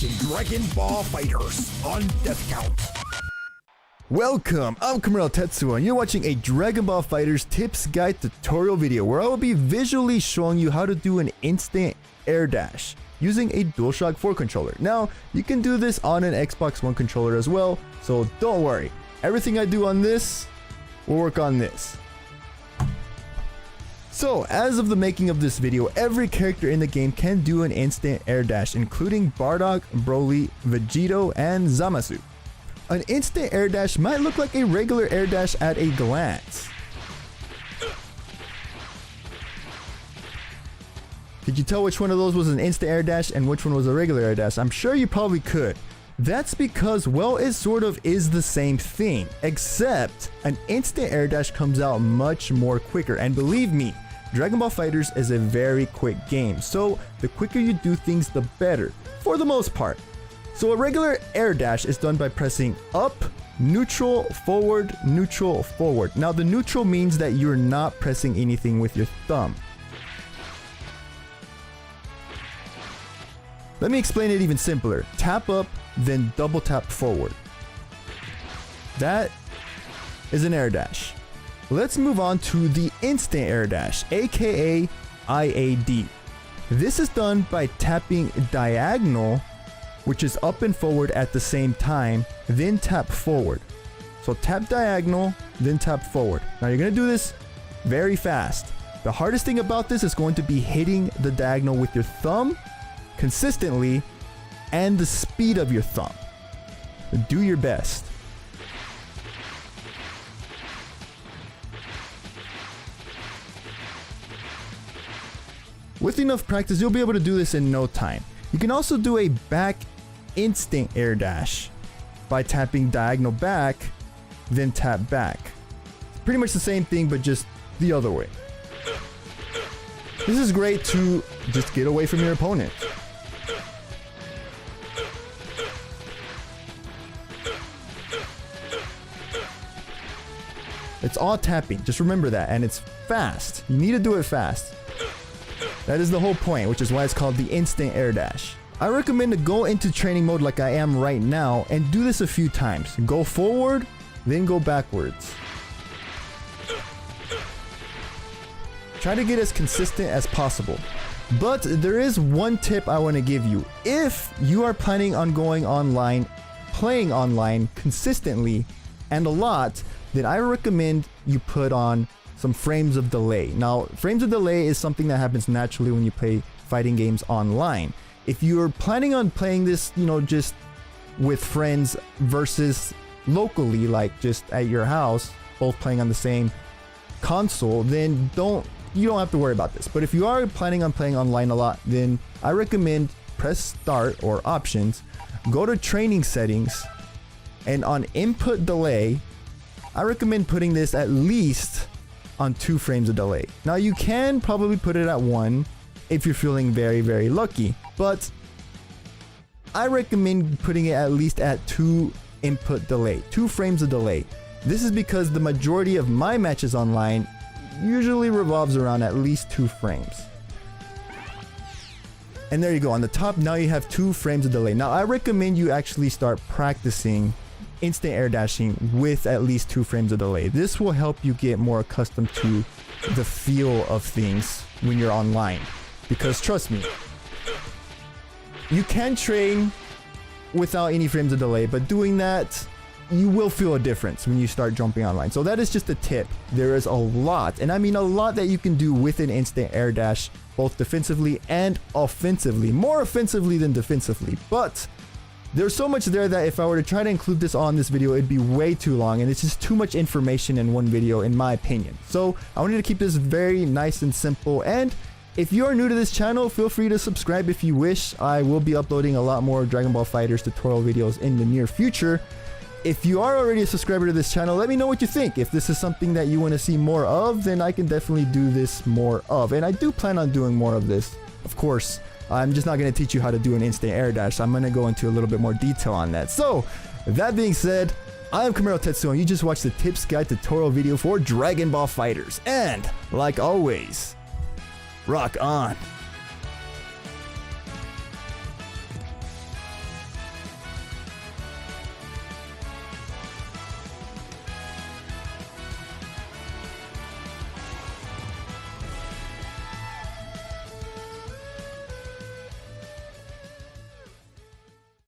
watching Dragon Ball FighterZ on Death Count. Welcome, I'm Kamral Tetsuo and you're watching a Dragon Ball FighterZ tips guide tutorial video where I will be visually showing you how to do an instant air dash using a DualShock 4 controller. Now, you can do this on an Xbox One controller as well, so don't worry. Everything I do on this will work on this. So, as of the making of this video, every character in the game can do an instant air dash, including Bardock, Broly, Vegito, and Zamasu. An instant air dash might look like a regular air dash at a glance. Could you tell which one of those was an instant air dash and which one was a regular air dash? I'm sure you probably could. That's because, well, it sort of is the same thing, except an instant air dash comes out much more quicker. And believe me, Dragon Ball FighterZ is a very quick game, so the quicker you do things, the better, for the most part. So a regular air dash is done by pressing up, neutral, forward, neutral, forward. Now the neutral means that you're not pressing anything with your thumb. Let me explain it even simpler. Tap up, then double tap forward. That is an air dash. Let's move on to the instant air dash, aka IAD. This is done by tapping diagonal, which is up and forward at the same time, then tap forward. So tap diagonal, then tap forward. Now you're gonna do this very fast. The hardest thing about this is going to be hitting the diagonal with your thumb consistently and the speed of your thumb. Do your best. With enough practice, you'll be able to do this in no time. You can also do a back instant air dash by tapping diagonal back, then tap back. It's pretty much the same thing, but just the other way. This is great to just get away from your opponent. It's all tapping, just remember that, and it's fast. You need to do it fast. That is the whole point, which is why it's called the instant air dash. I recommend to go into training mode like I am right now and do this a few times. Go forward, then go backwards. Try to get as consistent as possible. But there is one tip I want to give you. If you are planning on going online, playing online consistently and a lot, then I recommend you put on some frames of delay. Now, frames of delay is something that happens naturally when you play fighting games online. If you're planning on playing this, just with friends versus locally, like just at your house, both playing on the same console, then you don't have to worry about this. But if you are planning on playing online a lot, then I recommend press start or options, go to training settings, and on input delay, I recommend putting this at least on 2 frames of delay. Now you can probably put it at 1 if you're feeling very, very lucky, but I recommend putting it at least at 2 input delay, 2 frames of delay. This is because the majority of my matches online usually revolves around at least 2 frames. And there you go, on the top now you have 2 frames of delay. Now I recommend you actually start practicing instant air dashing with at least 2 frames of delay. This will help you get more accustomed to the feel of things when you're online. Because trust me, you can train without any frames of delay, but doing that, you will feel a difference when you start jumping online. So that is just a tip. There is a lot, and I mean a lot, that you can do with an instant air dash, both defensively and offensively. More offensively than defensively, but there's so much there that if I were to try to include this on this video, it'd be way too long, and it's just too much information in one video, in my opinion. So I wanted to keep this very nice and simple, and if you are new to this channel, feel free to subscribe if you wish. I will be uploading a lot more Dragon Ball FighterZ tutorial videos in the near future. If you are already a subscriber to this channel, let me know what you think. If this is something that you want to see more of, then I can definitely do this more of, and I do plan on doing more of this, of course. I'm just not going to teach you how to do an instant air dash. I'm going to go into a little bit more detail on that. So, that being said, I am Kamral Tetsuo, and you just watched the tips guide tutorial video for Dragon Ball FighterZ. And, like always, rock on.